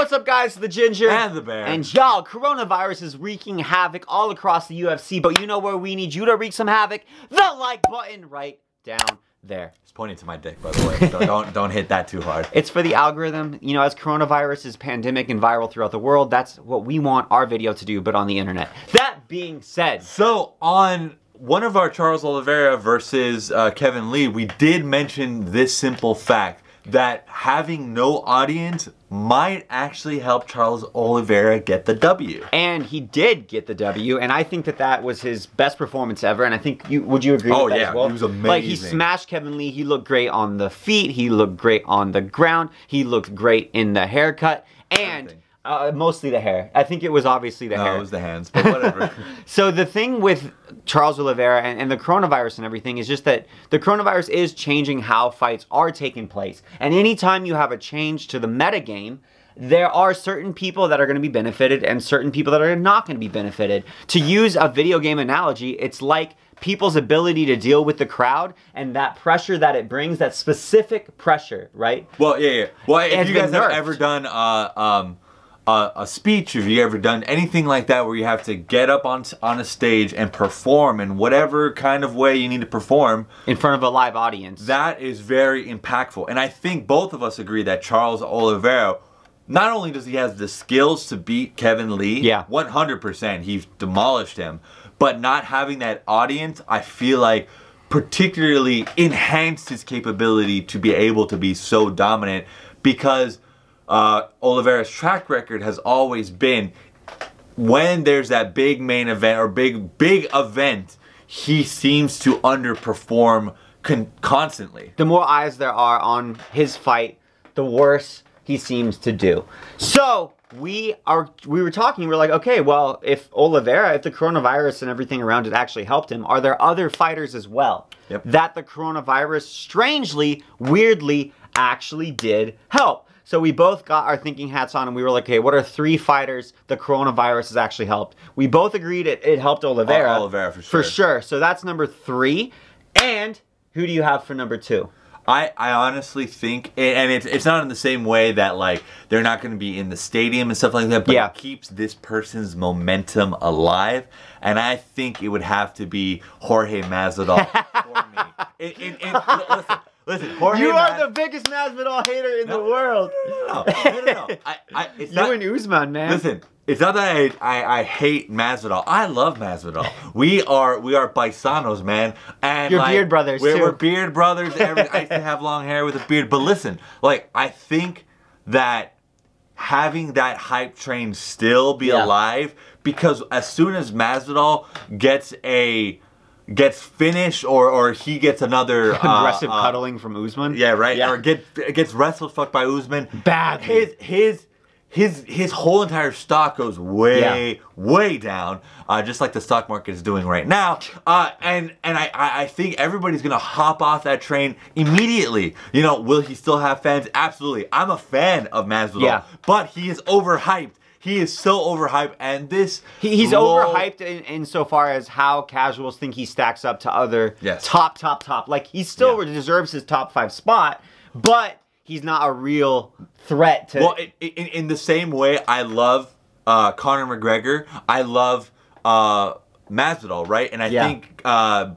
What's up, guys? The Ginger and the Bear. And y'all, coronavirus is wreaking havoc all across the UFC, but you know where we need you to wreak some havoc? The like button right down there. It's pointing to my dick, by the way. don't hit that too hard. It's for the algorithm. You know, as coronavirus is pandemic and viral throughout the world, that's what we want our video to do, but on the internet. That being said, so on one of our Charles Oliveira versus Kevin Lee, we did mention this simple fact that having no audience might actually help Charles Oliveira get the W. And he did get the W, and I think that that was his best performance ever, and I think would you agree with that as well? He was amazing. Like, he smashed Kevin Lee, he looked great on the feet, he looked great on the ground, he looked great in the haircut, and mostly the hair. I think it was obviously the hair. No, it was the hands, but whatever. So the thing with Charles Oliveira and the coronavirus and everything is just that the coronavirus is changing how fights are taking place. And anytime you have a change to the metagame, there are certain people that are going to be benefited and certain people that are not going to be benefited. To use a video game analogy, it's like people's ability to deal with the crowd and that pressure that it brings, that specific pressure, right? Well, yeah. Well, if you guys have ever done a speech, if you ever done anything like that where you have to get up on a stage and perform in whatever kind of way you need to perform in front of a live audience, that is very impactful. And I think both of us agree that Charles Oliveira, not only does he have the skills to beat Kevin Lee, 100%, he's demolished him, but not having that audience, I feel like particularly enhanced his capability to be able to be so dominant, because Oliveira's track record has always been, when there's that big main event or big event, he seems to underperform constantly. The more eyes there are on his fight, the worse he seems to do. So we were talking, we're like, okay, well, if Oliveira, if the coronavirus and everything around it actually helped him, are there other fighters as well that the coronavirus strangely, weirdly, actually did help? So we both got our thinking hats on and we were like, okay, what are 3 fighters the coronavirus has actually helped? We both agreed it helped Oliveira. Oliveira, for sure. For sure. So that's number 3. And who do you have for number 2? I honestly think, and it's not in the same way that, like, they're not going to be in the stadium and stuff like that, but it keeps this person's momentum alive, and I think it would have to be Jorge Masvidal for me. Listen, Jorge, you are the biggest Masvidal hater in the world. No. It's you and Usman, man. Listen, it's not that I hate Masvidal. I love Masvidal. We are paisanos, man. And you're beard brothers, too. We're beard brothers. I used to have long hair with a beard. But listen, like, I think that having that hype train still be alive, because as soon as Masvidal gets finished or he gets another aggressive cuddling from Usman, or gets wrestled fucked by Usman, badly, his whole entire stock goes way down, just like the stock market is doing right now. And I think everybody's gonna hop off that train immediately. You know, will he still have fans? Absolutely. I'm a fan of Masvidal, but he is overhyped. He is so overhyped, and he's overhyped insofar as how casuals think he stacks up to other top. Like, he still deserves his top 5 spot, but he's not a real threat to... Well, in the same way, I love Conor McGregor. I love Masvidal, right? And I think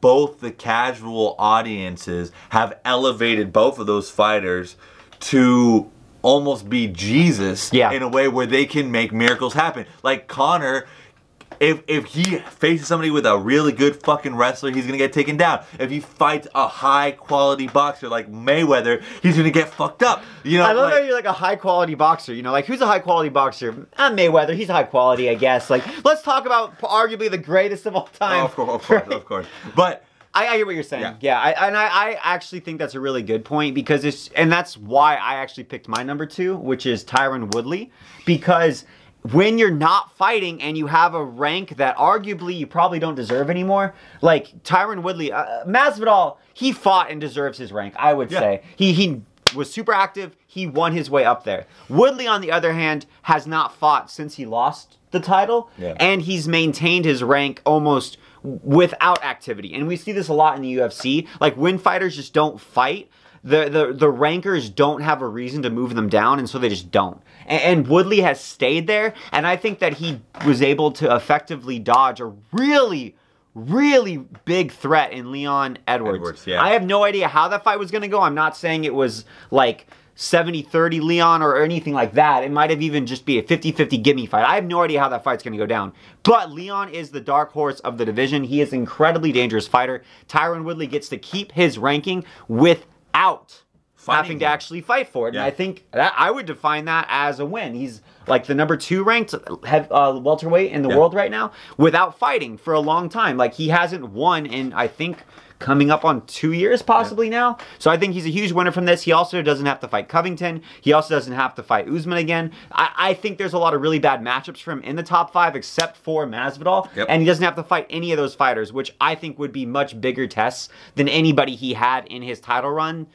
both the casual audiences have elevated both of those fighters to almost be Jesus in a way where they can make miracles happen. Like Conor, if he faces somebody with a really good fucking wrestler, he's gonna get taken down. If he fights a high quality boxer like Mayweather, he's gonna get fucked up. You know, I love how you're like a high quality boxer. You know, like, who's a high quality boxer? Mayweather. He's high quality, I guess. Like, let's talk about arguably the greatest of all time. Oh, of course. But I get what you're saying. I actually think that's a really good point, because that's why I actually picked my number 2, which is Tyron Woodley, because when you're not fighting and you have a rank that arguably you probably don't deserve anymore, like Tyron Woodley, Masvidal, he fought and deserves his rank, I would say. He was super active. He won his way up there. Woodley, on the other hand, has not fought since he lost the title, and he's maintained his rank almost without activity. And we see this a lot in the UFC. Like, when fighters just don't fight, the rankers don't have a reason to move them down, and so they just don't. And Woodley has stayed there, and I think that he was able to effectively dodge a really big threat in Leon Edwards. Yeah. I have no idea how that fight was going to go. I'm not saying it was like 70-30 Leon or anything like that. It might have even just be a 50-50 gimme fight. I have no idea how that fight's going to go down. But Leon is the dark horse of the division. He is an incredibly dangerous fighter. Tyron Woodley gets to keep his ranking without having to actually fight for it. Yeah. And I think that I would define that as a win. He's like the number 2 ranked welterweight in the world right now without fighting for a long time. Like, he hasn't won in, I think, coming up on 2 years possibly now. So I think he's a huge winner from this. He also doesn't have to fight Covington. He also doesn't have to fight Usman again. I think there's a lot of really bad matchups for him in the top 5 except for Masvidal. And he doesn't have to fight any of those fighters, which I think would be much bigger tests than anybody he had in his title run,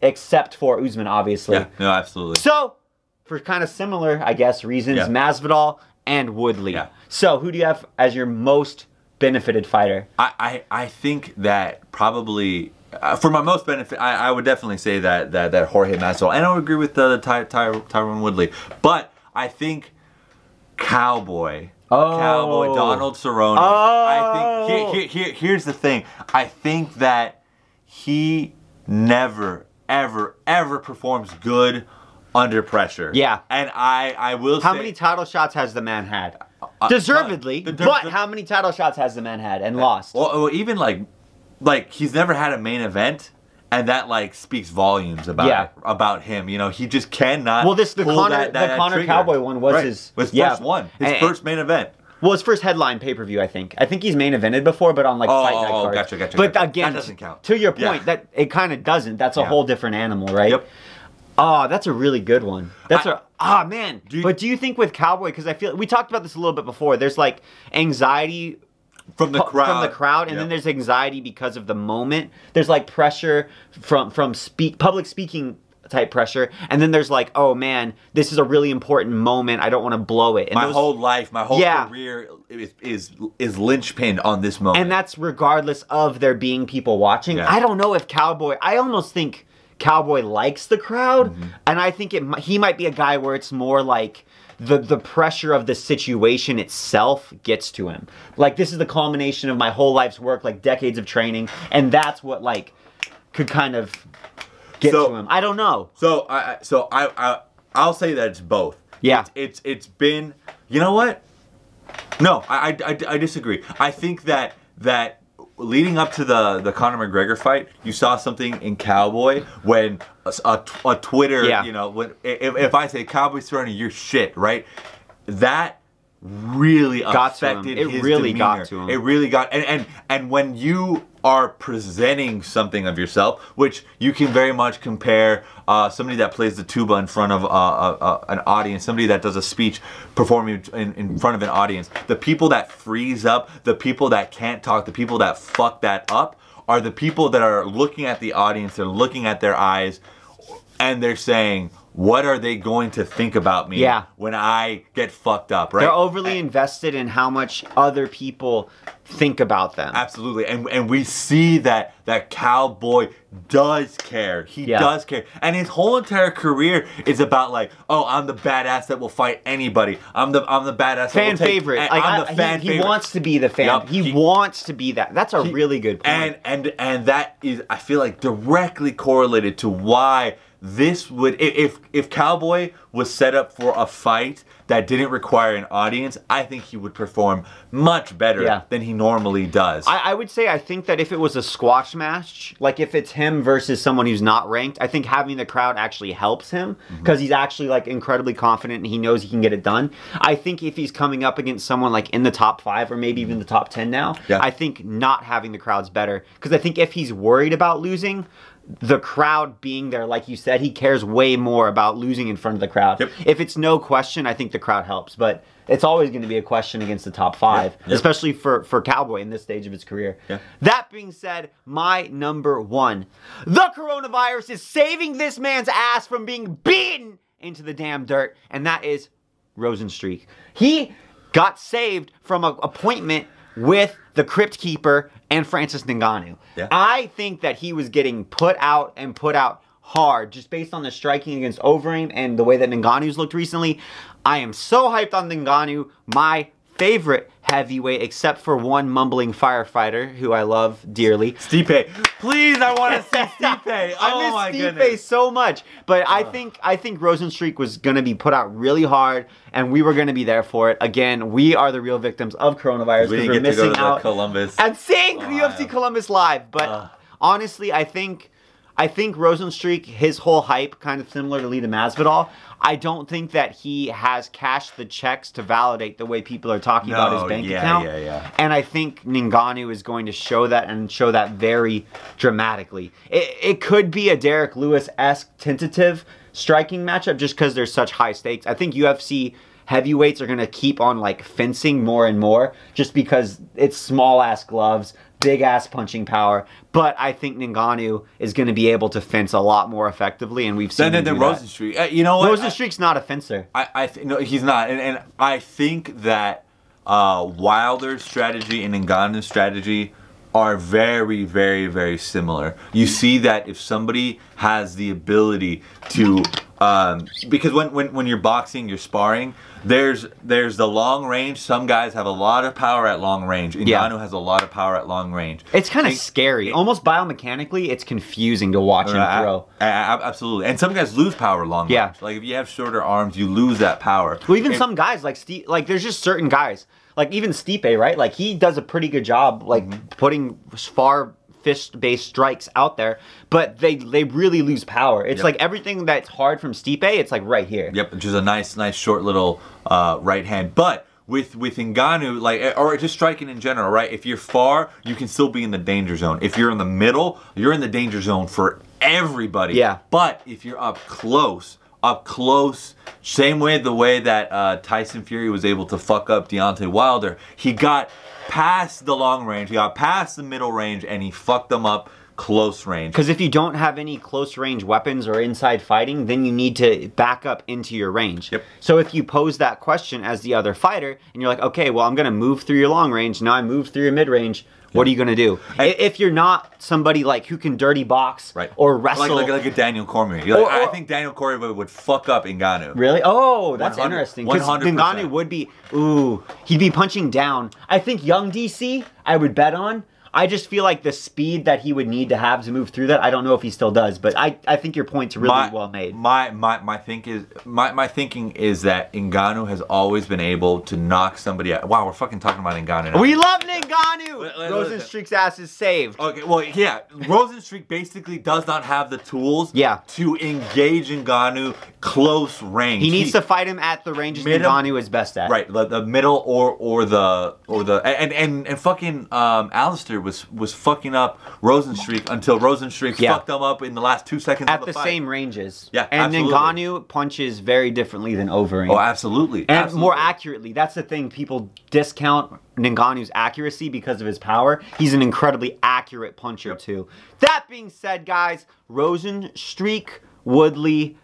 except for Usman, obviously. Yeah, no, absolutely. So, for kind of similar, I guess, reasons, Masvidal and Woodley. Yeah. So, who do you have as your most benefited fighter? I think that probably, for my most benefit, I would definitely say that Jorge Masvidal. And I would agree with Tyron Woodley. But I think Cowboy Donald Cerrone. I think, here's the thing. I think that he never, ever performs good under pressure. Yeah. And I will say... How many title shots has the man had? Deservedly, but how many title shots has the man had and lost? Well, even like he's never had a main event, and that like speaks volumes about him. You know, he just cannot. Well, the Conor Cowboy one was his first one, his first main event. Well, his first headline pay-per-view, I think. I think he's main evented before, but on like fight night cards. Gotcha. But again, that doesn't count. To your point, that it kind of doesn't. That's a whole different animal, right? Yep. Oh, that's a really good one. Man. But do you think with Cowboy, because I feel we talked about this a little bit before. There's like anxiety from the crowd, and then there's anxiety because of the moment. There's like pressure from public speaking type pressure, and then there's like, oh man, this is a really important moment. I don't want to blow it. And my whole life, my whole career is linchpinned on this moment. And that's regardless of there being people watching. Yeah. I don't know if Cowboy. I almost think Cowboy likes the crowd, and I think he might be a guy where it's more like the pressure of the situation itself gets to him. Like, this is the culmination of my whole life's work, like decades of training, and that's what like could kind of get to him. I don't know. So I'll say that it's both. Yeah. It's been, you know what? No, I disagree. I think that leading up to the Conor McGregor fight, you saw something in Cowboy when a Twitter, you know, when if I say Cowboy Cerrone, you're shit, right? That really affected his demeanor. It really got to him. It really got, and when you are presenting something of yourself, which you can very much compare somebody that plays the tuba in front of an audience, somebody that does a speech performing in front of an audience. The people that freeze up, the people that can't talk, the people that fuck that up are the people that are looking at the audience, they're looking at their eyes, and they're saying, what are they going to think about me when I get fucked up, right? They're overly invested in how much other people think about them. Absolutely. And we see that Cowboy does care. He does care. And his whole entire career is about like, oh, I'm the badass that will fight anybody. I'm the badass fan that will favorite. Like, I'm the fan favorite. He wants to be the fan. Yep. He wants to be that. That's a really good point. And that is, I feel like, directly correlated to why this would, if Cowboy was set up for a fight that didn't require an audience, I think he would perform much better than he normally does. I would say, I think that if it was a squash match, like if it's him versus someone who's not ranked, I think having the crowd actually helps him because he's actually like incredibly confident and he knows he can get it done. I think if he's coming up against someone like in the top 5 or maybe even the top 10 now, I think not having the crowd's better because I think if he's worried about losing, the crowd being there, like you said, he cares way more about losing in front of the crowd. Yep. If it's no question, I think the crowd helps, but it's always going to be a question against the top 5, especially for Cowboy in this stage of his career. That being said, my number 1. The coronavirus is saving this man's ass from being beaten into the damn dirt, and that is Rosenstreich. He got saved from an appointment with the Crypt Keeper and Francis Ngannou. I think that he was getting put out hard just based on the striking against Overeem and the way that Ngannou's looked recently. I am so hyped on Ngannou, my favorite heavyweight, except for one mumbling firefighter who I love dearly. Stipe. Please, I want to see Stipe. Oh my goodness. Stipe so much. But I think Rosenstreich was going to be put out really hard, and we were going to be there for it. Again, we are the real victims of coronavirus because we're missing out Columbus and seeing UFC Columbus live. But honestly, I think Rosenstreich, his whole hype, kind of similar to Lita Masvidal, I don't think that he has cashed the checks to validate the way people are talking about his bank account. And I think Ngannou is going to show that, and show that very dramatically. It could be a Derek Lewis-esque tentative striking matchup just because there's such high stakes. I think UFC heavyweights are going to keep on like fencing more and more just because it's small-ass gloves, big-ass punching power, but I think Ngannou is going to be able to fence a lot more effectively, and we've seen him do that. Rosenstreich, you know what? Rosenstreich's not a fencer. No, he's not, and I think that Wilder's strategy and Ngannou's strategy are very, very, very similar. You see that if somebody has the ability to, because when you're boxing, you're sparring, there's the long range. Some guys have a lot of power at long range. Ngannou has a lot of power at long range. It's kind of scary. Almost biomechanically, it's confusing to watch him throw. Absolutely. And some guys lose power long range. Like if you have shorter arms, you lose that power. Well, even some guys like Steve, like there's just certain guys. Like even Stipe, right? Like he does a pretty good job like putting far fist-based strikes out there, but they really lose power. It's like everything that's hard from Stipe, it's like right here. Yep, which is a nice short little right hand. But with Ngannou, like, or just striking in general, right? If you're far, you can still be in the danger zone. If you're in the middle, you're in the danger zone for everybody. Yeah. But if you're up close, same way the way that Tyson Fury was able to fuck up Deontay Wilder, he got past the long range, he got past the middle range, and he fucked them up close range. Because if you don't have any close range weapons or inside fighting, then you need to back up into your range. Yep. So if you pose that question as the other fighter, and you're like, okay, well, I'm going to move through your long range, now I move through your mid range, what are you going to do? If you're not somebody like who can dirty box or wrestle. Like a Daniel Cormier. I think Daniel Cormier would fuck up Ngannou. Really? Oh, that's interesting. Because Ngannou would be, he'd be punching down. I think young DC, I would bet on. I just feel like the speed that he would need to have to move through that, I don't know if he still does, but I think your point's really well made. My thinking is that Ngannou has always been able to knock somebody out. Wow, we're fucking talking about Ngannou now. We love Ngannou! Rosenstreich's ass is saved. Okay, well, yeah, Rosenstreich basically does not have the tools to engage Ngannou close range. He needs to fight him at the ranges Ngannou is best at. Right, the middle or the and fucking Alistair was fucking up Rosenstreich until Rosenstreich fucked them up in the last 2 seconds at of the fight. Same ranges. Yeah, and absolutely. Ngannou punches very differently than Overeem. Oh, absolutely. And more accurately. That's the thing. People discount Ngannou's accuracy because of his power. He's an incredibly accurate puncher too. That being said, guys, Rosenstreich, Woodley,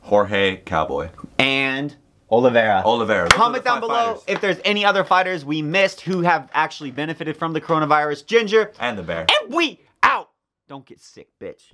Jorge Cowboy, and Oliveira. Comment down below if there's any other fighters we missed who have actually benefited from the coronavirus. Ginger. And the Bear. And we out. Don't get sick, bitch.